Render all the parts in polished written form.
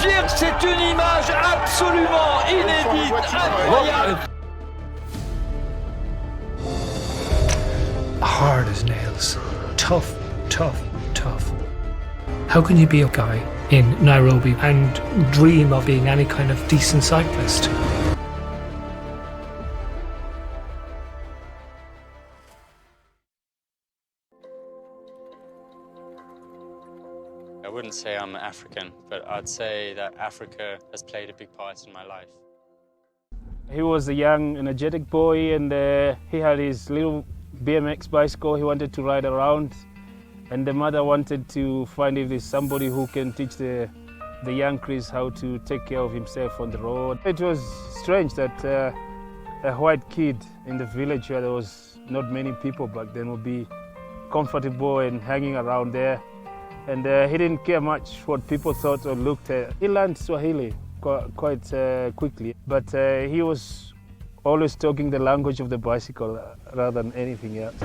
Pierre, c'est une image absolument inédite, incroyable. Hard as nails. Tough. How can you be a guy in Nairobi and dream of being any kind of decent cyclist? I wouldn't say I'm African, but I'd say that Africa has played a big part in my life. He was a young, energetic boy, and he had his little BMX bicycle he wanted to ride around. And the mother wanted to find if there's somebody who can teach the young Chris how to take care of himself on the road. It was strange that a white kid in the village where there was not many people back then would be comfortable and hanging around there. And he didn't care much what people thought or looked at. He learned Swahili quite quickly, but he was always talking the language of the bicycle rather than anything else.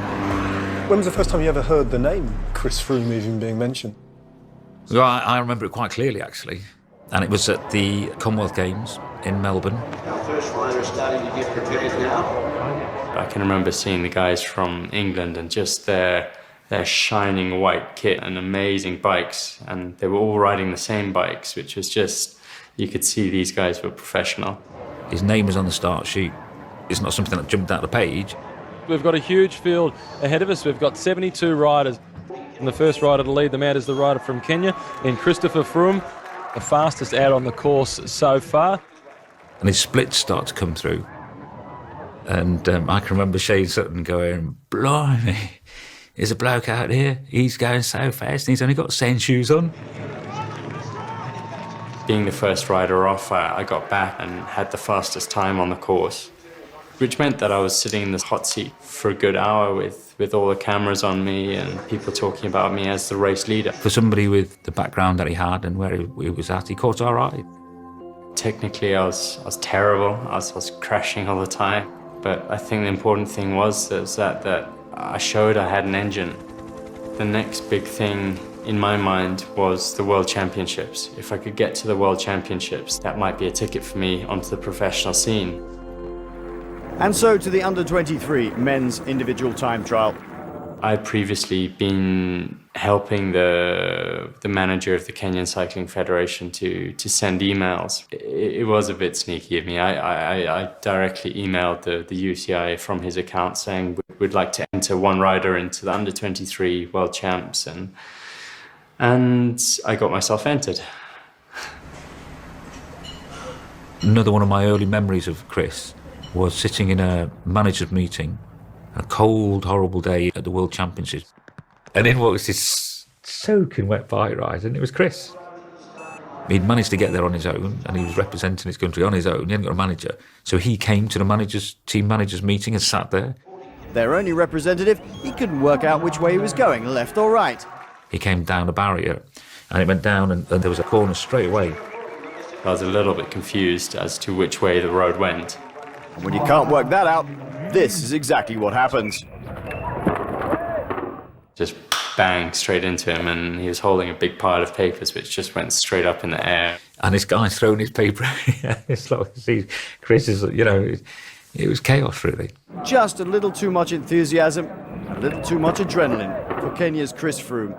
When was the first time you ever heard the name Chris Froome even being mentioned? Well, I remember it quite clearly, actually. And it was at the Commonwealth Games in Melbourne. Our first rider is starting to get prepared now. I can remember seeing the guys from England and just their shining white kit and amazing bikes. And they were all riding the same bikes, which was just, you could see these guys were professional. His name was on the start sheet. It's not something that jumped out the page. We've got a huge field ahead of us. We've got 72 riders. And the first rider to lead them out is the rider from Kenya, in Christopher Froome, the fastest out on the course so far. And his splits start to come through. And I can remember Shane Sutton going, blimey, there's a bloke out here, he's going so fast and he's only got sand shoes on. Being the first rider off, I got back and had the fastest time on the course, which meant that I was sitting in this hot seat for a good hour with all the cameras on me and people talking about me as the race leader. For somebody with the background that he had and where he was at, he caught our eye. Technically, I was terrible. I was crashing all the time. But I think the important thing was that I showed I had an engine. The next big thing in my mind was the World Championships. If I could get to the World Championships, that might be a ticket for me onto the professional scene. And so to the under-23 men's individual time trial. I'd previously been helping the manager of the Kenyan Cycling Federation to send emails. It was a bit sneaky of me. I directly emailed the UCI from his account saying we'd like to enter one rider into the under-23 World Champs, and I got myself entered. Another one of my early memories of Chris was sitting in a manager's meeting, a cold, horrible day at the World Championships. And in walks this soaking wet bike ride, and it was Chris. He'd managed to get there on his own, and he was representing his country on his own. He hadn't got a manager. So he came to the team managers meeting and sat there. Their only representative, he couldn't work out which way he was going, left or right. He came down a barrier, and it went down, and there was a corner straight away. I was a little bit confused as to which way the road went. When you can't work that out, this is exactly what happens. Just bang straight into him, and he was holding a big pile of papers which just went straight up in the air. And this guy's thrown his paper. It's like, see, Chris is, it was chaos, really. Just a little too much enthusiasm, a little too much adrenaline for Kenya's Chris Froome.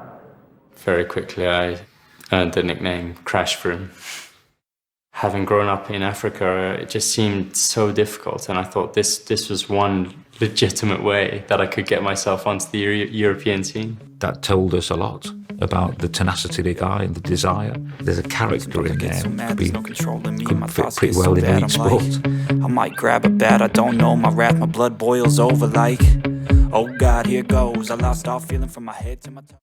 Very quickly, I earned the nickname Crash Froome. Having grown up in Africa, it just seemed so difficult, and I thought this was one legitimate way that I could get myself onto the European scene. That told us a lot about the tenacity of the guy and the desire. There's a character in there. Could fit pretty well in elite sport. I might grab a bat, I don't know, my wrath, my blood boils over like, oh God, here goes. I lost all feeling from my head to my toe.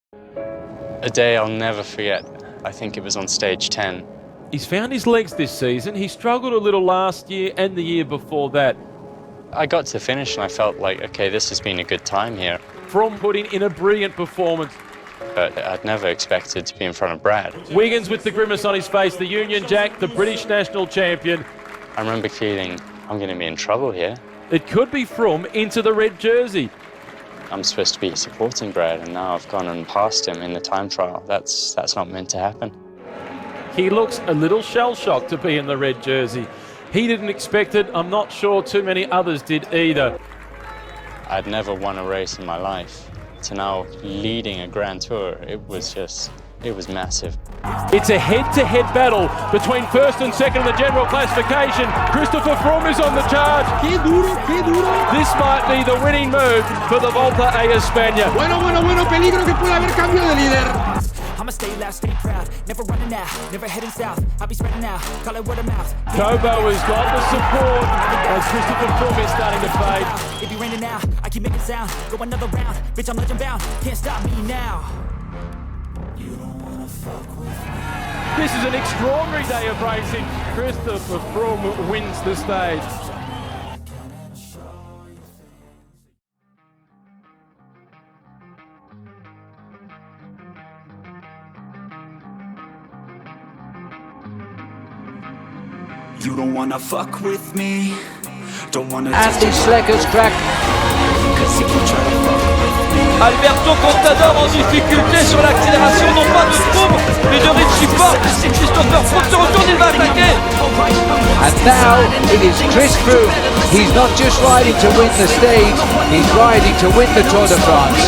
A day I'll never forget. I think it was on stage 10. He's found his legs this season. He struggled a little last year and the year before that. I got to the finish and I felt like, okay, this has been a good time here. Froome putting in a brilliant performance. But I'd never expected to be in front of Brad. Wiggins with the grimace on his face, the Union Jack, the British national champion. I remember feeling, I'm going to be in trouble here. It could be Froome into the red jersey. I'm supposed to be supporting Brad, and now I've gone and passed him in the time trial. That's not meant to happen. He looks a little shell-shocked to be in the red jersey. He didn't expect it. I'm not sure too many others did either. I'd never won a race in my life. To now leading a Grand Tour, it was massive. It's a head-to-head battle between first and second in the general classification. Christopher Froome is on the charge. ¡Qué duro, qué duro! This might be the winning move for the Volta a España. Bueno, peligro que puede haber cambio de líder. I'ma stay loud, stay proud, never running out, never heading south. I'll be spreading out, call it word of mouth. Kobo has got the support as Christopher Froome is starting to fade. It be raining now, I keep making sound. Go another round, bitch, I'm legend bound. Can't stop me now. You don't wanna fuck with me. This is an extraordinary day of racing. Christopher Froome wins the stage. You don't wanna fuck with me. Don't wanna Andy Schlecker's track. Cause if you try to fuck with me. Alberto Contador en difficulté sur l'accélération, non pas de Froome, mais de Richie Porte. C'est Christopher Froome se retourne, il va attaquer. And now it is Chris Froome. He's not just riding to win the stage, he's riding to win the Tour de France.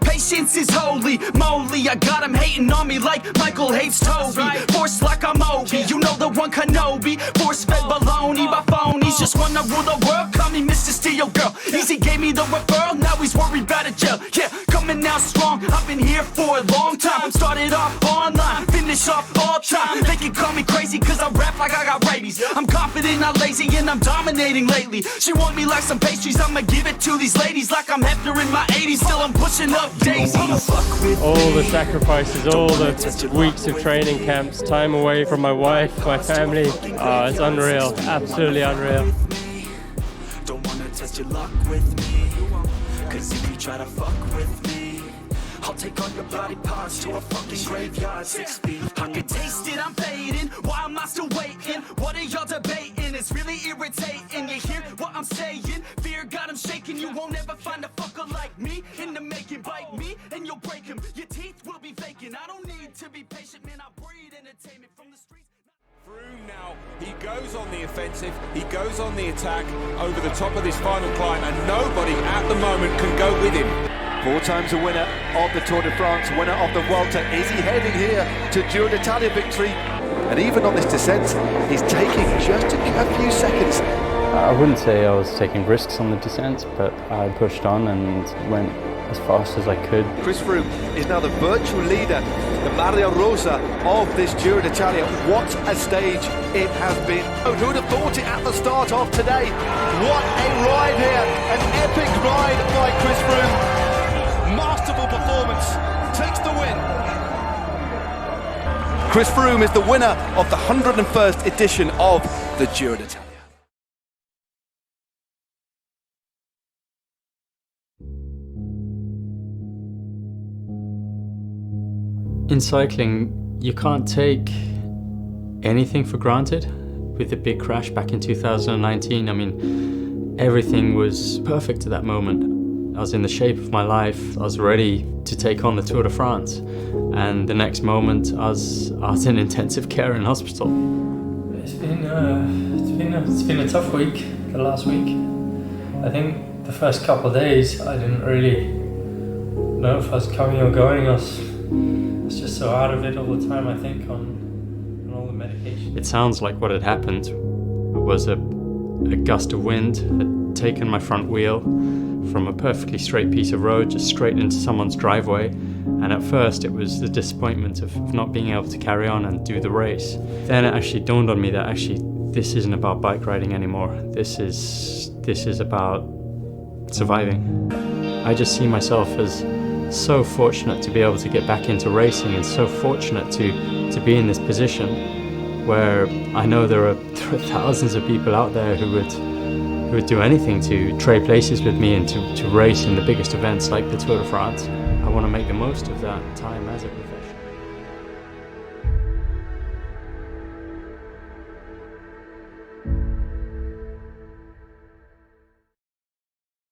Patience is holy moly. I got him hating on me like Michael hates Toby. Force like I'm Obi, you know the one Kenobi. Force fed baloney by phonies. Just wanna rule the world, call me Mr. Steel Girl. Easy gave me the referral, now he's worried about a jail. Yeah, coming out strong, I've been here for a long time. Started off online, finish off all time. They can call me crazy cause I rap like I got rabies. I'm confident, not lazy, and I'm dominating lately. She want me like some pastries, I'ma give it to these ladies like I'm Hefner in my 80s. Still I'm pushing up daisies. All the sacrifices, all the weeks of training camps, time away from my wife, my family. It's unreal, absolutely unreal. Don't wanna test your luck with me, cause if you try to fuck with me, I'll take all your body parts to a fucking graveyard 6 feet. I can taste it, I'm fading. Why am I still waiting? What are y'all debating? It's really irritating. You hear what I'm saying? Fear got him shaking. You won't ever find a fucker like me in the making. Bite me and you'll break him. Your teeth will be vacant. I don't need to be patient, man. I breed entertainment from the streets. Froome now, he goes on the offensive, he goes on the attack over the top of this final climb, and nobody at the moment can go with him. 4 times a winner of the Tour de France, winner of the Vuelta. Is he heading here to Giro d'Italia victory? And even on this descent, he's taking just a few seconds. I wouldn't say I was taking risks on the descent, but I pushed on and went as fast as I could. Chris Froome is now the virtual leader, the Maria Rosa of this Giro d'Italia. What a stage it has been. Oh, who would have thought it at the start of today? What a ride here, an epic ride by Chris Froome. Masterful performance, takes the win. Chris Froome is the winner of the 101st edition of the Giro d'Italia. In cycling, you can't take anything for granted. With the big crash back in 2019, I mean, everything was perfect at that moment. I was in the shape of my life. I was ready to take on the Tour de France. And the next moment, I was in intensive care in hospital. It's been a tough week, the last week. I think the first couple of days, I didn't really know if I was coming or going. I was just so out of it all the time, I think, on all the medication. It sounds like what had happened was a gust of wind had taken my front wheel from a perfectly straight piece of road just straight into someone's driveway, and at first it was the disappointment of not being able to carry on and do the race. Then it actually dawned on me that actually this isn't about bike riding anymore. This is about surviving. I just see myself as so fortunate to be able to get back into racing, and so fortunate to be in this position where I know there are thousands of people out there who would do anything to trade places with me and to race in the biggest events like the Tour de France. I want to make the most of that time as a professional.